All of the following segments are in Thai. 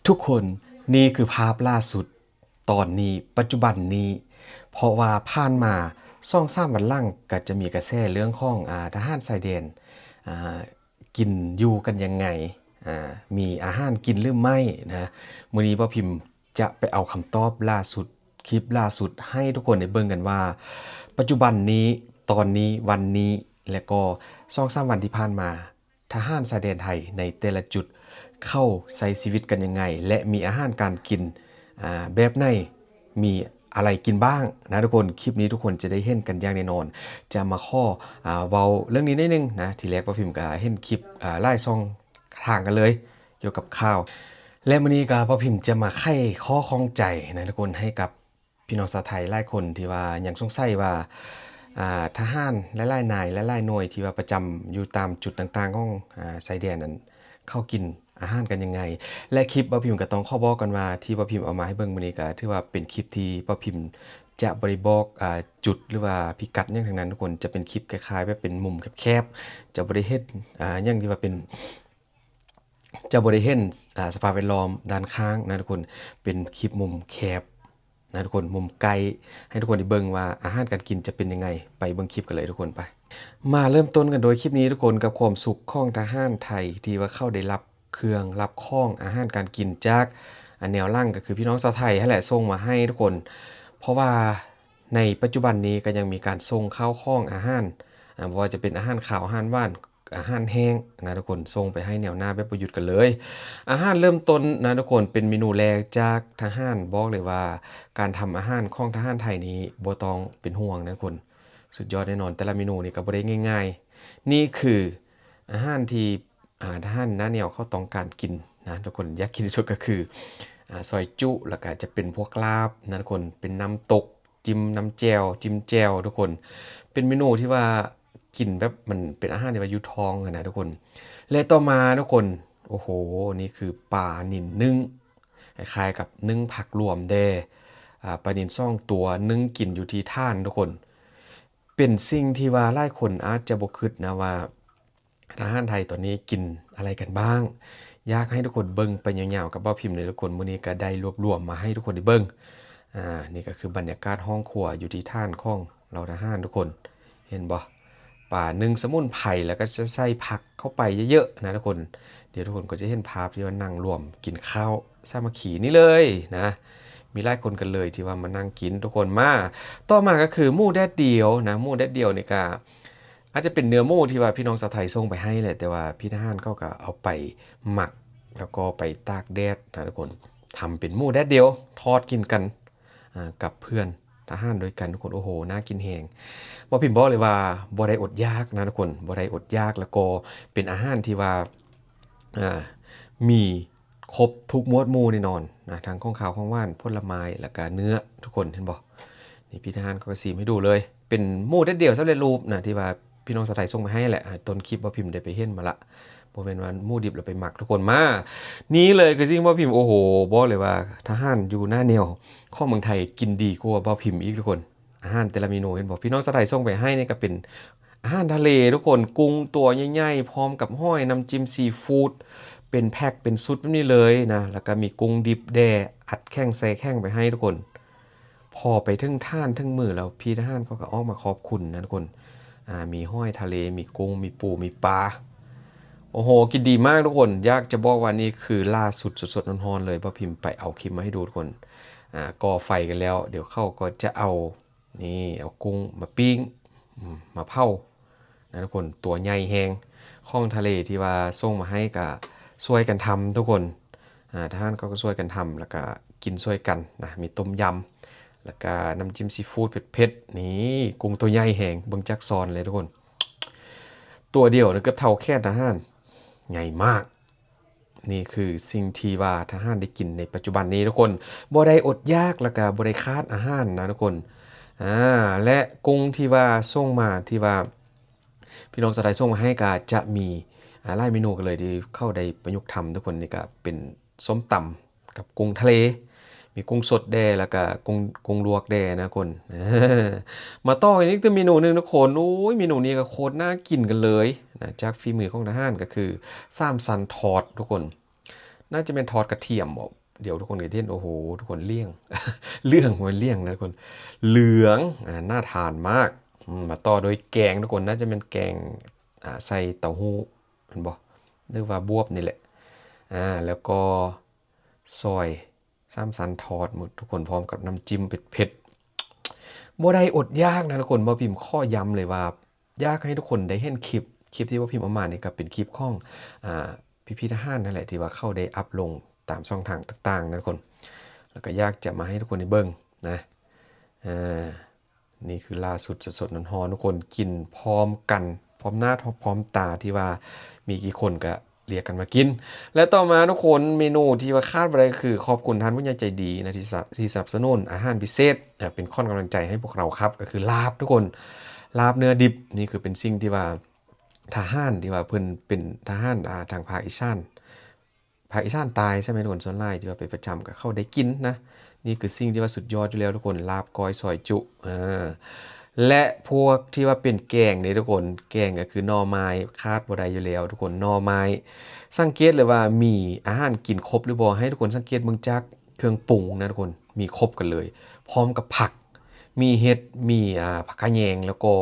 ทุกคนนี่คือภาพล่าสุดตอนนี้ปัจจุบันนี้เพราะว่าผ่านมา2-3วันหลังก็จะมีกระแสเรื่องของทหารชายแดนอ่ากินอยู่กันยังไงมีอาหารกินหรือไม่นะมื้อนี้พ่อพิมพ์จะไปเอาคำตอบล่าสุดคลิปล่าสุดให้ทุกคนได้เบิ่งกันว่าปัจจุบันนี้ตอนนี้วันนี้และก็2-3วันที่ผ่านมาทหารชายแดนไทยในแต่ละจุดเข้าใช้ชีวิตกันยังไงและมีอาหารการกินแบบไหนมีอะไรกินบ้างนะทุกคนคลิปนี้ทุกคนจะได้เห็นกันอย่างแน่นอนจะมาข้อเว้าเรื่องนี้นิดนึงนะทีแรกว่าพิมพ์ก็เห็นคลิปไล่ช่องทางกันเลยเกี่ยวกับข้าวและมื้อนี้ก็พ่อพิมพ์จะมาไขข้อข้องใจนะทุกคนให้กับพี่น้องชาวไทยหลายคนที่ว่ายังสงสัยว่าทหารหลายๆนายหลายๆหน่วยที่ว่าประจำอยู่ตามจุดต่างๆของชายแดนนั้นเข้ากินอาหารกันยังไงและคลิปป้าพิมพ์ก็ต้องขอบอกกันว่าที่ป้าพิมพ์เอามาให้เบิ่งมื้อนี้ก็ถือว่าเป็นคลิปที่ป้าพิมพ์จะบ่ได้บอกจุดหรือว่าพิกัดหยังทั้งนั้นทุกคนจะเป็นคลิปคล้ายๆแบบเป็นมุมแคบๆจะบ่ได้เฮ็ดหยังที่ว่าเป็นจะบ่ได้เห็นสภาพแวดล้อมด้านข้างนะทุกคนเป็นคลิปมุมแคบนะทุกคนมุมไกลให้ทุกคนได้เบิ่งว่าอาหารการกินจะเป็นยังไงไปเบิ่งคลิปกันเลยทุกคนไปมาเริ่มต้นกันโดยคลิปนี้ทุกคนกับความสุขของทหารไทยที่ว่าเข้าได้รับเครื่องรับข้องอาหารการกินจากแนวล่างก็คือพี่น้องชาวไทยนั่นแหละส่งมาให้ทุกคนเพราะว่าในปัจจุบันนี้ก็ยังมีการส่งเข้าข้องอาหารบ่ว่าจะเป็นอาหารขาวอาหารหวานอาหารแห้งนะทุกคนส่งไปให้แนวหน้าแบบประยุทธ์กันเลยอาหารเริ่มต้นนะทุกคนเป็นเมนูแรกจากทหารบอกเลยว่าการทำอาหารของทหารไทยนี้บ่ต้องเป็นห่วงนะทุกคนสุดยอดแน่นอนแต่ละเมนูนี่ก็บ่ได้ง่ายๆนี่คืออาหารที่ทหารหน้าแนวเขาต้องการกินนะทุกคนอยากกินที่สุดก็คือซอยจุแล้วก็จะเป็นพวกลาบนะทุกคนเป็นน้ำตกจิ้มน้ำแจ่วจิ้มแจ่วทุกคนเป็นเมนูที่ว่ากินแบบมันเป็นอาหารที่ว่าอยู่ท้องอะนะทุกคนและต่อมาทุกคนโอ้โหนี่คือปลานิ่นนึ่งคล้ายๆกับนึ่งผักรวมแดปลานิ่น2ตัวนึ่งกินอยู่ที่ท่านทุกคนเป็นสิ่งที่ว่าหลายคนอาจจะบ่คิดนะว่าอาหารไทยตอนนี้กินอะไรกันบ้างอยากให้ทุกคนเบิ่งไปยาวๆกับเบ้าพิมพ์เลยทุกคนมื้อนี้ก็ได้รวบรวมมาให้ทุกคนได้เบิ่งนี่ก็คือบรรยากาศห้องครัวอยู่ที่ท่านของเราทหารทุกคนเห็นบ่ป่านึ่งสมุนไพรแล้วก็จะใส่ผักเข้าไปเยอะๆนะทุกคนเดี๋ยวทุกคนก็จะเห็นภาพที่ว่านั่งรวมกินข้าวสามัคคีนี่เลยนะมีหลายคนกันเลยที่ว่ามานั่งกินทุกคนมาต่อมาก็คือหมูแดดเดียวนะหมูแดดเดียวนี่ก็อาจจะเป็นเนื้อหมูที่ว่าพี่น้องชาวไทยส่งไปให้แหละแต่ว่าพี่ทหารเขาก็เอาไปหมักแล้วก็ไปตากแดดนะทุกคนทำเป็นหมูแดดเดียวทอดกินกันกับเพื่อนทหารด้วยกันทุกคนโอ้โหน่ากินแฮงบ่พิมพ์บอกเลยว่าบ่ได้อดอยากนะทุกคนบ่ได้อดอยากแล้วก็เป็นอาหารที่ว่ามีครบทุกหมวดหมู่แน่นอนนะทั้งของขาวของหวานผลไม้แล้วก็เนื้อทุกคนเห็นบ่นี่พี่ทหารเขาก็ซีมให้ดูเลยเป็นหมูแดดเดียวสำเร็จรูปนะที่ว่าพี่น้องชาวไทยส่งมาให้แหละต้นคลิปบ่พิมพ์ได้ไปเห็นมาละบ่แม่นว่าหมูดิบแล้วไปหมักทุกคนมานี้เลยคือสิ่งบ่พิมพ์โอ้โหบอกเลยว่าทหารอยู่หน้าแนวของเมืองไทยกินดีกว่าบ่พิมพ์อีกทุกคนอาหารแต่ละเมนูเห็นบ่พี่น้องชาวไทยส่งไปให้นี่ก็เป็นอาหารทะเลทุกคนกุ้งตัวใหญ่ๆพร้อมกับห้อยน้ำจิ้มซีฟู้ดเป็นแพ็คเป็นชุดแบบนี้เลยนะแล้วก็มีกุ้งดิบแด่อัดแข้งใส่แข้งไปให้ทุกคนพอไปถึงท่านถึงมือแล้วพี่ทหารเขาก็ออกมาขอบคุณนะทุกคนมีห้อยทะเลมีกุ้งมีปูมีปลาโอ้โหกินดีมากทุกคนอยากจะบอกว่านี่คือล่าสุดสดๆร้อนๆเลยบ่พิมพ์ไปเอาคลิปมาให้ดูทุกคนก่อไฟกันแล้วเดี๋ยวเข้าก็จะเอานี่เอากุ้งมาปิ้งมาเผานะทุกคนตัวใหญ่แฮงข้องทะเลที่ว่าส่งมาให้ก็ช่วยกันทำทุกคนทหารเขาก็ช่วยกันทำแล้วก็กินช่วยกันนะมีต้มยำแล้วก็น้ำจิ้มซีฟู้ดเผ็ดๆนี่กุ้งตัวใหญ่แฮงเบิ่งจักซอนเลยทุกคนตัวเดียวนะเกือบเท่าแค่ทหารใหญ่มากนี่คือสิ่งที่ว่าทหารได้กินในปัจจุบันนี้ทุกคนบ่ได้อดอยากแล้วก็บ่ได้ขาดอาหารนะทุกคนและกุ้งที่ว่าส่งมาที่ว่าพี่น้องชาวไทยส่งมาให้ก็จะมีหลายเมนูกันเลยที่เข้าได้ประยุกต์ทำทุกคนนี่ก็เป็นส้มตำกับกุ้งทะเลมีกุ้งสดแดแล้วก็กุ้งลวกแดนะคนมาต่ออีกตัวเมนูหนึงทุกคนโอ้ยเมนูนี้ก็โคตรน่ากินกันเลยนะจากฝีมือของทหารก็คือซ้ำซันทอดทุกคน น่าจะเป็นทอดกระเทียมบ่เดี๋ยวทุกคนก็เห็นโอ้โหทุกคนเลี่ยงเรื่องมันเลี่ยงนะทุกคนเหลืองน่าทานมากมาต่อโดยแกงทุกคนน่าจะเป็นแกงใส่เต้าหู้เห็นบ่หรือว่าบวบนี่แหละแล้วก็ซอยซ้ำสันทอดหมดทุกคนพร้อมกับน้ำจิ้มเผ็ดๆบ่ได้อดยากนะทุกคนบ่พิมพ์ข้อย้ำเลยว่าอยากให้ทุกคนได้เห็นคลิปที่ว่าพิมพ์เอามานี่ก็เป็นคลิปของพี่ๆทหารนั่นแหละที่ว่าเข้าได้อัพลงตามช่องทางต่างๆนะทุกคนแล้วก็อยากจะมาให้ทุกคนได้เบิ่งนะนี่คือล่าสุดสดๆร้อนๆทุกคนกินพร้อมกันพร้อมหน้าพร้อมตาที่ว่ามีกี่คนก็เรียกกันมากินและต่อมาทุกคนเมนูที่ว่าคาดไว้คือขอบคุณท่านผู้ใหญ่ใจดีนะที่สนับสนุนอาหารพิเศษเป็นข้อกำลังใจให้พวกเราครับก็คือลาบทุกคนลาบเนื้อดิบนี่คือเป็นสิ่งที่ว่าทหารที่ว่าเพิ่นเป็นทหารทางภาคอีสานตายใช่ไหมทุกคนส่วนหลายที่ว่าไปประจำก็เข้าได้กินนะนี่คือสิ่งที่ว่าสุดยอดอยู่แล้วทุกคนลาบก้อยซอยจุและพวกที่ว่าเป็นแกงนี่ทุกคนแกงก็คือหน่อไม้คาดบ่ได้อยู่แล้วทุกคนหน่อไม้สังเกตเลยว่ามีอาหารกินครบหรือบ่ให้ทุกคนสังเกตเบิ่งจากเครื่องปรุงนะทุกคนมีครบกันเลยพร้อมกับผักมีเห็ดมีผักกะแยงแล้วก็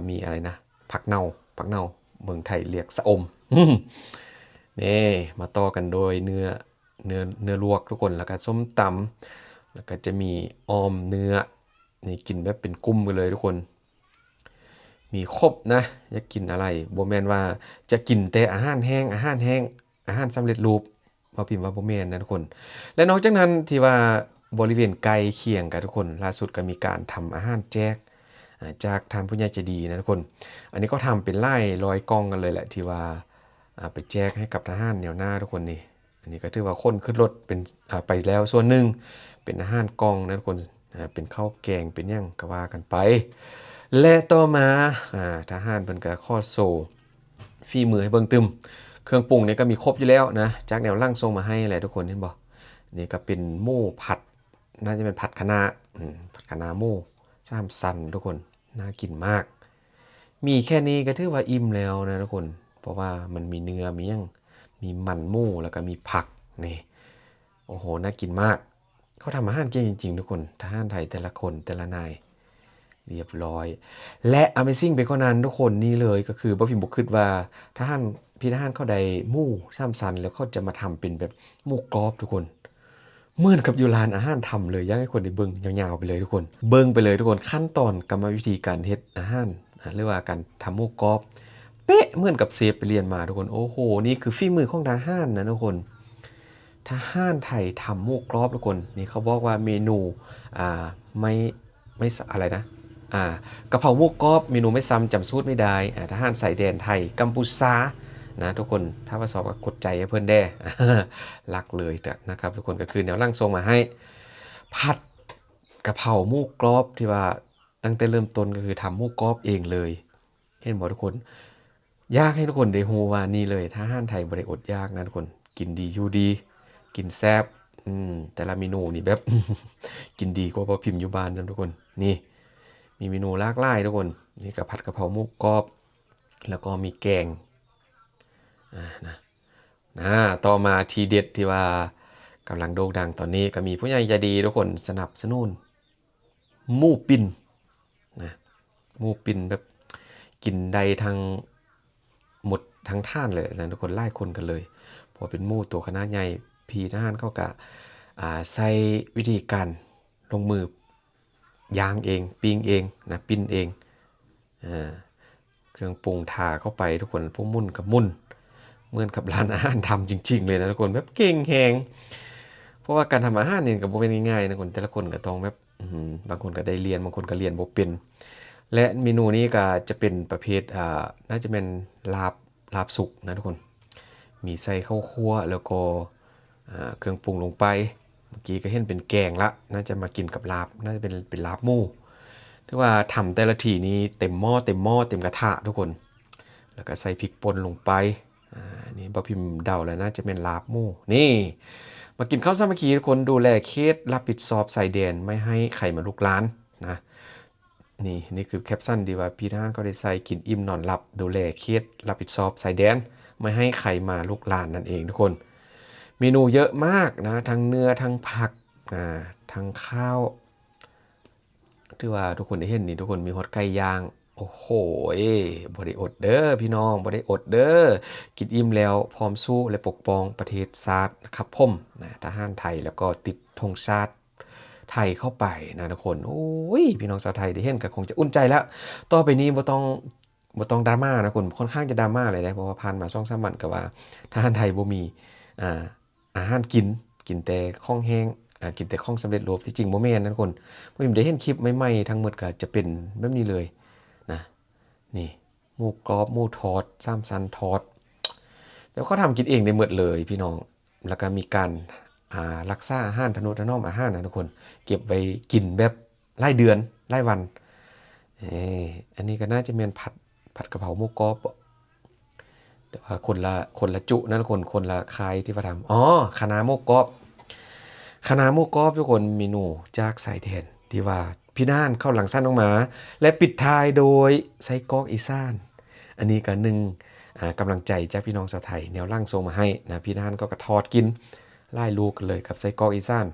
มีอะไรนะผักเน่าเมืองไทยเรียกสะอมนี่มาต่อกันโดยเนื้อลวกทุกคนแล้วก็ส้มตำแล้วก็จะมีออมเนื้อนี่กินแบบเป็นกุ้มกันเลยทุกคนมีครบนะอยากกินอะไรบ่แม่นว่าจะกินแต่อาหารแห้งอาหารสำเร็จรูปบ่พิมพ์ว่าบ่แม่นนะทุกคนและนอกจากนั้นที่ว่าบริเวณใกล้เคียงกันทุกคนล่าสุดก็มีการทำอาหารแจกจากทานผู้ใหญ่ใจดีนะทุกคนอันนี้ก็ทำเป็นไล่ร้อยกล่องกันเลยแหละที่ว่าไปแจกให้กับทหารแนวหน้าทุกคนนี่อันนี้ก็ถือว่าคนขึ้นรถเป็นไปแล้วส่วนหนึ่งเป็นอาหารกล่องนะทุกคนเป็นข้าวแกงเป็นหยังก็ว่ากันไปและต่อมาทหารเพิ่นก็ข้อโซฝีมือให้เบิ่งตึมเครื่องปรุงนี่ก็มีครบอยู่แล้วนะจากแนวล่างทรงมาให้แหละทุกคนเห็นบ่นี่ก็เป็นหมูผัดน่าจะเป็นผัดคะน้าผัดคะน้าหมู3สั้นทุกคนน่ากินมากมีแค่นี้ก็ถือว่าอิ่มแล้วนะทุกคนเพราะว่ามันมีเนื้อมีหยังมีมันหมูแล้วก็มีผักนี่โอ้โหน่ากินมากเขาทำอาหารเก่งจริงๆทุกคนทหารไทยแต่ละคนแต่ละนายเรียบร้อยและ Amazing ไปกว่านั้นทุกคนนี่เลยก็คือบ่พิมพ์บ่คิดว่าทหารเขาได้หมู3สั้นแล้วเขาจะมาทำเป็นแบบหมูกรอบทุกคนเหมือนกับอยู่ร้านอาหารทำเลยอยากให้คนได้เบิ่งยาวๆไปเลยทุกคนเบิ่งไปเลยทุกคนขั้นตอนกรรมวิธีการเฮ็ดอาหารหรือว่าการทำหมูกรอบเป๊ะเหมือนกับเซฟไปเรียนมาทุกคนโอ้โหนี่คือฝีมือของทหารนะทุกคนทหารไทยทำหมูกรอบทุกคนนี่เขาบอกว่าเมนูไม่อะไรนะกะเพราหมูกรอบเมนูไม่ซ้ำจำสูตรไม่ได้ทหารสายแดนไทยกัมพูชานะทุกคนถ้าว่าสอบก็กดใจให้เพื่อนได้รักเลยนะครับทุกคนก็คือแนวร่างทรงมาให้ผัดกะเพราหมูกรอบที่ว่าตั้งแต่เริ่มต้นก็คือทำหมูกรอบเองเลยเห็นบอกทุกคนยากให้ทุกคนได้ฮู้ว่านี่เลยทหารไทยบ่ได้อดยากนะทุกคนกินดีอยู่ดีกินแซ่บแต่ละเมนูนี่แบบ กินดีกว่าพอพิมพ์อยู่บ้านนะทุกคนนี่มีเมนูหลากหลายทุกคนนี่กับผัดกะเพราหมูกรอบแล้วก็มีแกงต่อมาทีเด็ดที่ว่ากำลังโด่งดังตอนนี้ก็มีผู้ใหญ่ใจดีทุกคนสนับสนุนหมูปิ้นนะหมูปิ้นแบบกินได้ทั้งหมดทั้งท่านเลยนะทุกคนไล่คนกันเลยพอเป็นหมูตัวขนาดใหญ่พี่ทหารเขาก็ใส่วิธีการลงมือย่างเองปิ้งเองนะปิ้นเองเครื่องปรุงทาเข้าไปทุกคนพวกมุ่นกับมุ่นเหมือนกับร้านอาหารทำจริงๆเลยนะทุกคนแบบเก่งแฮงเพราะว่าการทำอาหารนี่ก็บ่เป็นง่ายๆนะคนแต่ละคนก็ต้องแบบบางคนก็ได้เรียนบางคนก็เรียนบ่เป็นและเมนูนี้ก็จะเป็นประเภทน่าจะเป็นลาบสุกนะทุกคนมีใส่ข้าวคั่วแล้วก็เครื่องปรุงลงไปเมื่อกี้ก็เห็นเป็นแกงละน่าจะมากินกับลาบน่าจะเป็นลาบหมูถือว่าทำแต่ละทีนี้เต็มหม้อเต็มกระทะทุกคนแล้วก็ใส่พริกป่นลงไปนี่บ่พิมพ์เดาแล้วน่าจะเป็นลาบหมูนี่มากินข้าวสามัคคีทุกคนดูแลเขตรับผิดชอบชายแดนไม่ให้ใครมาลุกลานนะนี่คือแคปชั่นดีว่าพี่ทหารก็ได้ใส่กินอิ่มนอนหลับดูแลเขตรับผิดชอบชายแดนไม่ให้ใครมาลุกลานนั่นเองทุกคน เมนูเยอะมากนะทั้งเนื้อทั้งผักทั้งข้าวที่ว่าทุกคนได้เห็นนี่ทุกคนมีฮอดไก่ย่างโอ้โหบ่ได้อดเด้อพี่น้องบ่ได้อดเด้อกินอิ่มแล้วพร้อมสู้และปกป้องประเทศชาติครับผมนะทหารไทยแล้วก็ติดธงชาติไทยเข้าไปนะทุกคนโอ้ยพี่น้องชาวไทยได้เห็นก็คงจะอุ่นใจแล้วต่อไปนี้บ่ต้องดราม่านะคุณค่อนข้างจะดราม่าเลยนะเพราะว่าผ่านมา2-3วันก็ว่าทหารไทยบ่มีอ่าอาหารกินแต่ของแห้งกินแต่ของสำเร็จรูปที่จริงบ่แม่นนะทุกคนผมได้เห็นคลิปใหม่ๆทั้งหมดก็จะเป็นแบบนี้เลยนะนี่หมูกรอบหมูทอด3ชั้นทอดแล้วเขาทำกินเองได้หมดเลยพี่น้องแล้วก็มีการรักษาอาหารทนุถนอมอาหารนะทุกคนเก็บไว้กินแบบรายเดือนรายวันเออันนี้ก็น่าจะเป็นผัดกะเพราหมูกรอบแต่ว่าคนละจุนะทุกคนละคายที่ว่าทำคะน้าหมูกรอบคะน้าหมูกรอบทุกคนเมนูจากสายแดนที่ว่าพี่น่านเข้าหลังสั้นออกมาและปิดท้ายโดยไส้กรอกอีสานอันนี้ก็หนึ่งกำลังใจจากพี่น้องชาวไทยแนวร่างทรงมาให้นะพี่น่านก็กระทอดกินไล่ลูกกันเลยกับไส้กรอกอีสาน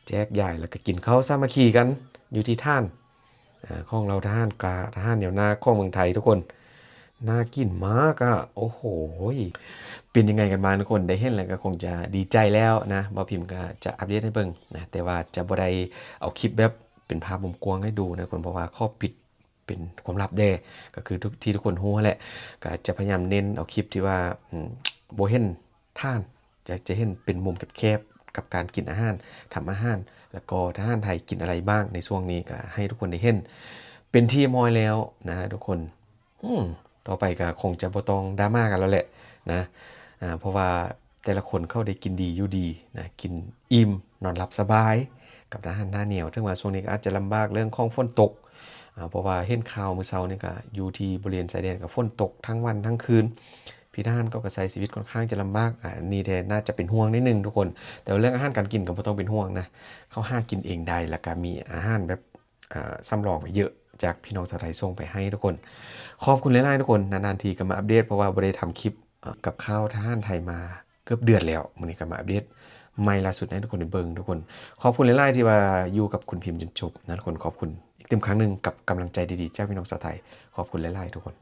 แจกใหญ่แล้วก็กินข้าวสามัคคีกันอยู่ที่ท่านของเราทหารกลาทหารเหนียวหน้าของเมืองไทยทุกคนน่ากินมากอ่ะโอ้โหเป็นยังไงกันบ้างทุกคนได้เห็นแล้วก็คงจะดีใจแล้วนะบ่พิมพ์ก็จะอัปเดตให้เบิ่งนะแต่ว่าจะบ่ได้เอาคลิปแบบเป็นภาพมุมกว้างให้ดูนะทุกคนเพราะว่าข้อปิดเป็นความลับแด้ก็คือทุกคนฮู้แหละก็จะพยายามเน้นเอาคลิปที่ว่าบ่เห็นท่านจะเห็นเป็นมุมแคบๆกับการกินอาหารทำอาหารแล้วก็ทหารไทยกินอะไรบ้างในช่วงนี้ก็ให้ทุกคนได้เห็นเป็นที่มอยแล้วนะทุกคนต่อไปก็คงจะบ่ต้องดราม่ากันแล้วแหละนะเพราะว่าแต่ละคนเข้าได้กินดีอยู่ดีนะกินอิ่มนอนหลับสบายกับอาหารหน้าเหนียวถึงว่าช่วงนี้ก็อาจจะลำบากเรื่องของฝนตกเพราะว่าเห็นข่าวมื้อเช้านี่ก็อยู่ที่บริเวณชายแดนก็ฝนตกทั้งวันทั้งคืนพี่ทหารก็ใช้ชีวิตค่อนข้างจะลำบากอันนี้แท้น่าจะเป็นห่วงนิดนึงทุกคนแต่เรื่องอาหารการกินก็บ่ต้องเป็นห่วงนะเขาหากินเองได้แล้วก็มีอาหารแบบสำรองไว้เยอะจากพี่น้องชาวไทยส่งไปให้ทุกคนขอบคุณหลายๆทุกคนนานๆทีก็มาอัปเดตเพราะว่าบ่ได้ทำคลิปกับข้าวทหารไทยมาเกือบเดือนแล้วมื้อนี้ก็มาอัปเดตใหม่ล่าสุดให้ทุกคนได้เบิ่งทุกคนขอบคุณหลายๆที่ว่าอยู่กับคุณพิมพ์จนจบนะทุกคนขอบคุณอีกเต็มครั้งนึงกับกำลังใจดีๆจากพี่น้องชาวไทยขอบคุณหลายๆทุกคน